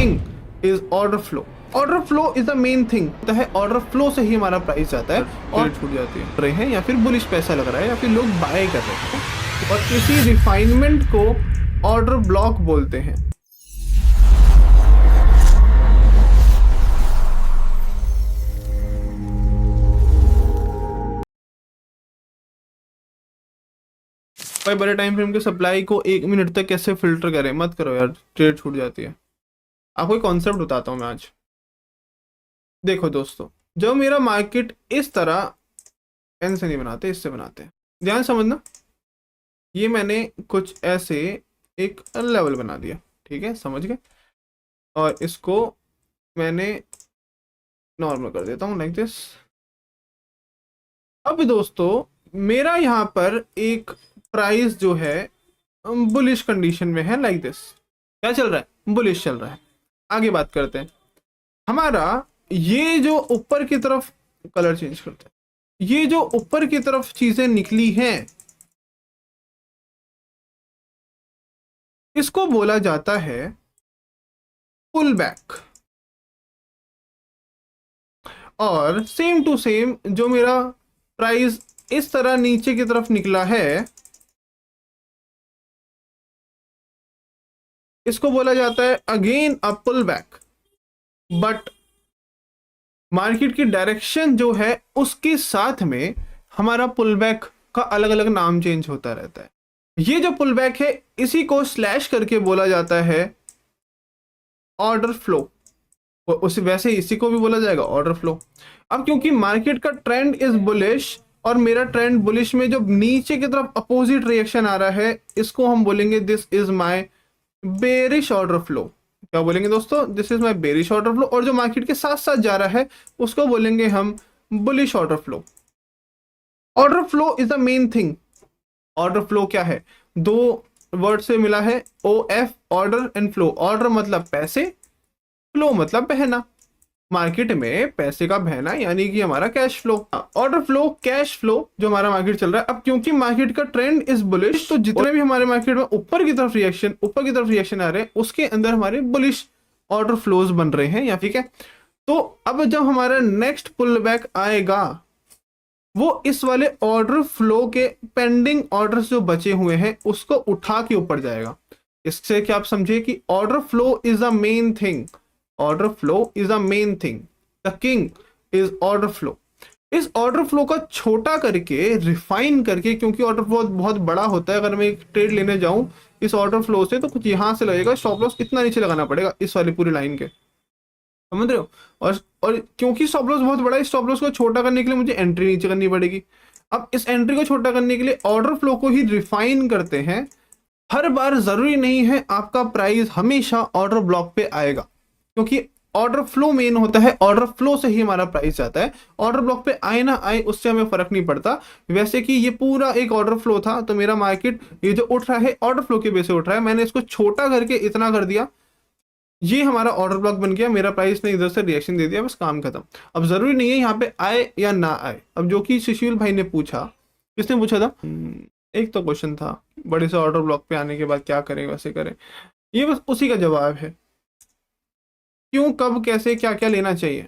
King is order flow. Order flow is the main thing होता है, order flow से ही हमारा प्राइस जाता है और छूट जाती है रहे हैं, या फिर बुलिश पैसा लग रहा है, या फिर लोग बाय कर रहे हैं, और इसी रिफाइनमेंट को ऑर्डर ब्लॉक बोलते हैं। भाई बड़े टाइम फ्रेम के सप्लाई को 1 मिनट तक कैसे फिल्टर करें, मत करो यार, ट्रेड छूट जाती है। आपको एक कॉन्सेप्ट बताता हूँ मैं आज। देखो दोस्तों, जब मेरा मार्केट इस तरह, पेन से नहीं बनाते, इससे बनाते हैं, ध्यान समझना, ये मैंने कुछ ऐसे एक लेवल बना दिया, ठीक है, समझ गए, और इसको मैंने नॉर्मल कर देता हूँ लाइक दिस। अब दोस्तों मेरा यहाँ पर एक प्राइस जो है बुलिश कंडीशन में है लाइक दिस। क्या चल रहा है? बुलिश चल रहा है। आगे बात करते हैं। हमारा ये जो ऊपर की तरफ, कलर चेंज करते हैं, ये जो ऊपर की तरफ चीजें निकली हैं, इसको बोला जाता है पुल बैक। और सेम टू सेम जो मेरा प्राइस इस तरह नीचे की तरफ निकला है, इसको बोला जाता है again a pull back. But market की डायरेक्शन जो है उसके साथ में हमारा पुल बैक का अलग अलग नाम चेंज होता रहता है। ये जो पुल बैक है इसी को स्लैश करके बोला जाता है ऑर्डर फ्लो। उसी वैसे इसी को भी बोला जाएगा ऑर्डर फ्लो। अब क्योंकि मार्केट का ट्रेंड इज बुलिश और मेरा ट्रेंड बुलिश में जो नीचे की तरफ अपोजिट रिएक्शन आ रहा है, इसको हम बोलेंगे this is my bearish order flow. क्या बोलेंगे दोस्तों? This is my bearish order flow. और जो मार्केट के साथ साथ जा रहा है उसको बोलेंगे हम bullish order flow. Order flow is the main thing. Order flow क्या है? दो वर्ड से मिला है, OF, order and flow. Order मतलब पैसे, फ्लो मतलब बहना। मार्केट में पैसे का बहना यानी कि हमारा cash flow. Order flow, cash flow जो हमारा मार्केट चल रहा है। अब क्योंकि मार्केट का ट्रेंड इज बुलिश, तो जितने भी हमारे मार्केट में ऊपर की तरफ रिएक्शन आ रहे हैं, उसके अंदर हमारे बुलिश ऑर्डर फ्लोज बन रहे हैं, या ठीक है। तो अब जब हमारा नेक्स्ट पुल बैक आएगा, वो इस वाले ऑर्डर फ्लो के पेंडिंग ऑर्डर्स जो बचे हुए हैं उसको उठा के ऊपर जाएगा। इससे क्या आप समझे कि order flow is the main thing. Order flow is the main thing, the king is order flow. इस ऑर्डर फ्लो का छोटा करके, रिफाइन करके, क्योंकि ऑर्डर फ्लो बहुत बड़ा होता है, अगर मैं एक ट्रेड लेने जाऊं इस ऑर्डर फ्लो से तो कुछ यहां से लगेगा, स्टॉप लॉस इतना नीचे लगाना पड़ेगा इस वाली पूरी लाइन के, समझ रहे हो। और क्योंकि स्टॉप लॉस बहुत बड़ा है, स्टॉप लॉस को छोटा करने के लिए मुझे एंट्री नीचे करनी पड़ेगी। अब इस एंट्री को छोटा करने के लिए ऑर्डर फ्लो को ही रिफाइन करते हैं। हर बार जरूरी नहीं है आपका प्राइस हमेशा ऑर्डर ब्लॉक पे आएगा, क्योंकि ऑर्डर फ्लो मेन होता है, ऑर्डर फ्लो से ही हमारा प्राइस जाता है। ऑर्डर ब्लॉक पे आए ना आए उससे हमें फर्क नहीं पड़ता। वैसे कि ये पूरा एक ऑर्डर फ्लो था, तो मेरा मार्केट ये जो उठ रहा है ऑर्डर फ्लो के बेस से उठ रहा है, मैंने इसको छोटा करके इतना कर दिया, ये हमारा ऑर्डर ब्लॉक बन गया, मेरा प्राइस ने इधर से रिएक्शन दे दिया, बस काम खत्म। अब जरूरी नहीं है यहाँ पे आए या ना आए। अब जो कि सुशील भाई ने पूछा, किसने पूछा था? एक तो क्वेश्चन था बड़े से ऑर्डर ब्लॉक पे आने के बाद क्या करें, वैसे करें, ये बस उसी का जवाब है। क्यों, कब, कैसे, क्या क्या लेना चाहिए।